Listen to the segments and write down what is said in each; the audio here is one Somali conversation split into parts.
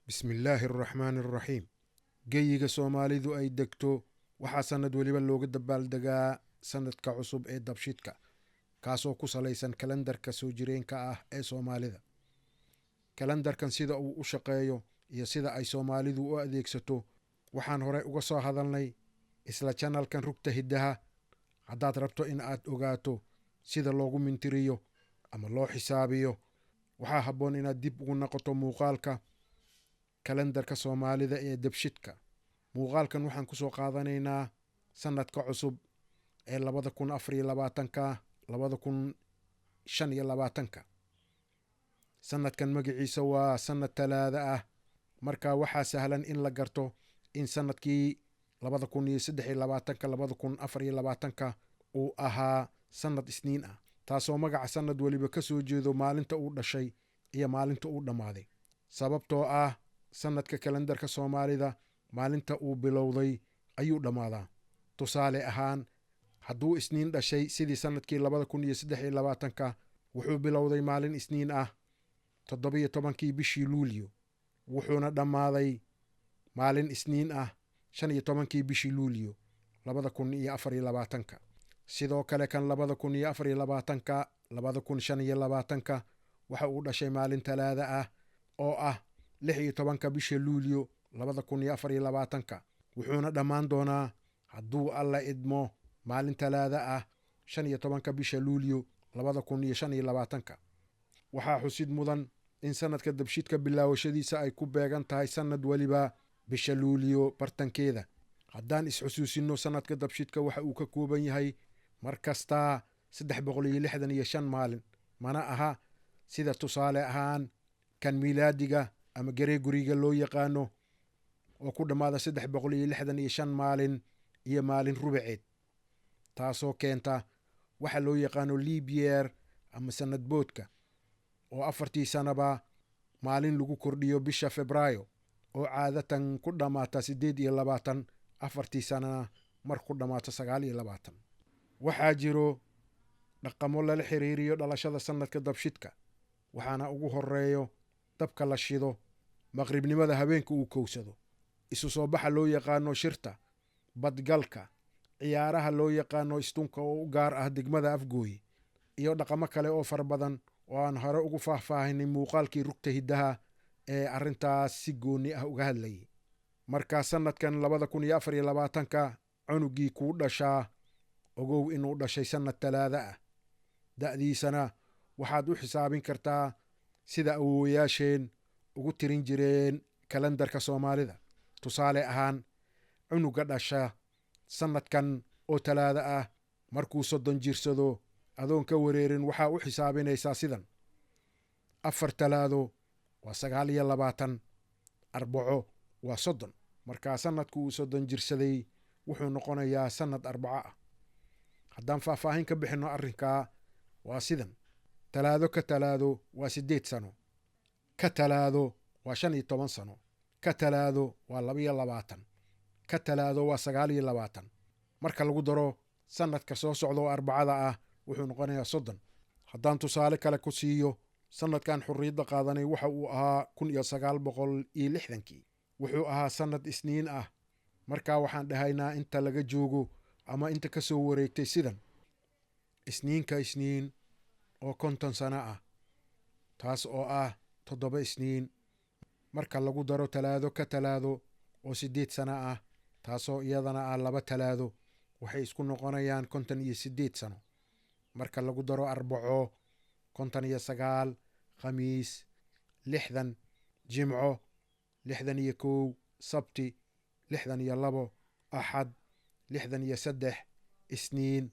بسم الله الرحمن الرحيم geyiga Soomaalidu ay degto waxaa sanad waliba looga dabaaldegaa sanadka cusub ee dabshidka kaasoo ku salaysan kalendarka soo jireenka ah ee Soomaalida. Kalendarkan sida uu u shaqeeyo iyo sida ay Soomaalidu u adeegsato waxaan hore uga soo hadalnay isla channelkan Rugta Hiddaha. Haddaad rabto in aad ogaato sida loogu mintiriyo ama loo xisaabiyo waxaa habboon inaad dib ugu noqoto muuqaalka kalendarka Soomaalida ee dabshidka. Muuqaalkan waxaan ku soo qaadanaynaa sanadka cusub ee 2024-2025. sanadkan magaciisa waa sanad talaada ah, markaa waxaa sahlan in la garto in sanadkii 2023-2024 uu ahaa sanad isniin ah, taasoo magaca sanad waliba ka soo jeedo maalinta uu dhashay iyo maalinta uu dhammaaday. Sababtoo ah sanadka kalendarka Soomaalida maalinta uu bilowday ayuu dhammaadaa. Tusaale ahaan, hadduu isniin dhashay sidii sanadkii 2023 wuxuu bilowday maalin isniin ah 17 bishii Luulyo, wuxuuna dhammaaday maalin isniin ah 15 bishii Luulyo 2024. Sidoo kale kan 2024-2025 waxa uu dhashay maalin talaada ah oo ah 16 bisha Luulyo 2024, wuxuuna dhammaan doonaa hadduu alla idmo maalin talaada ah 15 bisha Luulyo 2025. Waxaa xusid mudan in sanadka dabshidka bilaawashadiisa ay ku beegan tahay sanad waliba bisha Luulyo bartankeeda. Haddaan isxusuusinno sanadka dabshidka waxa uu ka kooban yahay mar kastaa 365 maalin, mana aha sida tusaale ahaan kan miilaadiga ama gareeguriga loo yaqaano oo ku dhammaada 365 maalin iyo maalin rubaceed, taasoo keenta waxa loo yaqaano leap year ama sanad boodka oo 4 sanaba maalin lagu kordhiyo bisha Febraayo oo caadatan ku dhammaata 28, 4 sanana mar ku dhammaata 29. Waxaa jiro dhaqamo lala xiriiriyo dhalashada sanadka dabshidka, waxaana ugu horeeyo dabka la shido maqribnimada habeenka uu kowsado, isu soo baxa loo yaqaano shirta, badgalka, ciyaaraha loo yaqaano istunka oo u gaar ah degmada Afgooye, iyo dhaqamo kale oo fara badan oo aan hore ugu faahfaahinay muuqaalkii Rugta Hiddaha ee arrintaas si gooni ah uga hadlayay. Markaa sanadkan 2024 cunugii kuu dhashaa ogow inuu dhashay sanad talaada ah. Da'diisana waxaad u xisaabin kartaa sida awoowayaasheen ugu tirin jireen kalendarka Soomaalida. Tusaale ahaan, cunuga dhasha sanadkan oo talaada ah markuu 30 jirsado adoon ka wareerin waxaa u xisaabinaysaa sidan: 4 talaado waa 29, arbaco waa 30. markaa sanadku uu 30 jirsaday wuxuu noqonayaa sanad arbaco ah. Haddaan faahfaahin ka bixinno arrinkaa waa sidan: talaado ka talaado waa 8 sano, ka talaado waa 15 sano, ka talaado waa 22, ka talaado waa 29. marka lagu daro sanadka soo socda oo arbacada ah wuxuu noqonayaa 30. Haddaan tusaale kale ku siiyo, sanadkan xurriyadda qaadanay waxa uu ahaa 1960, wuxuu ahaa sanad isniin ah. Markaa waxaan dhahaynaa inta laga joogo ama inta ka soo wareegtay sidan: isniinka isniin oo 50 sano ah, taas oo ah 7 isniin. marka lagu daro talaado ka talaado oo 8 sano ah, taasoo iyadana ah 2 talaado, waxay isku noqonayaan 58 sano. marka lagu daro arbaco 59, khamiis 60, jimco 61, sabti 62, axad 63, isniin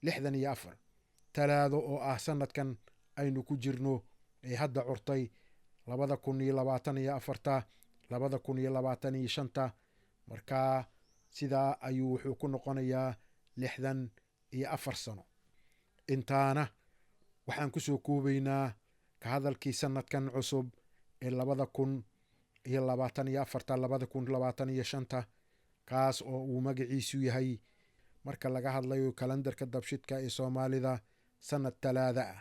64. talaado oo ah sanadkan aynu ku jirno ee hadda curtay 2024-2025, markaa sidaa ayuu wuxuu ku noqonayaa 64 sano. intaana waxaan ku soo koobaynaa ka hadalkii sanadkan cusub ee 2024-2025, kaas oo uu magaciisu yahay marka laga hadlayo kalendarka dabshidka ee Soomaalida sanad talaada ah.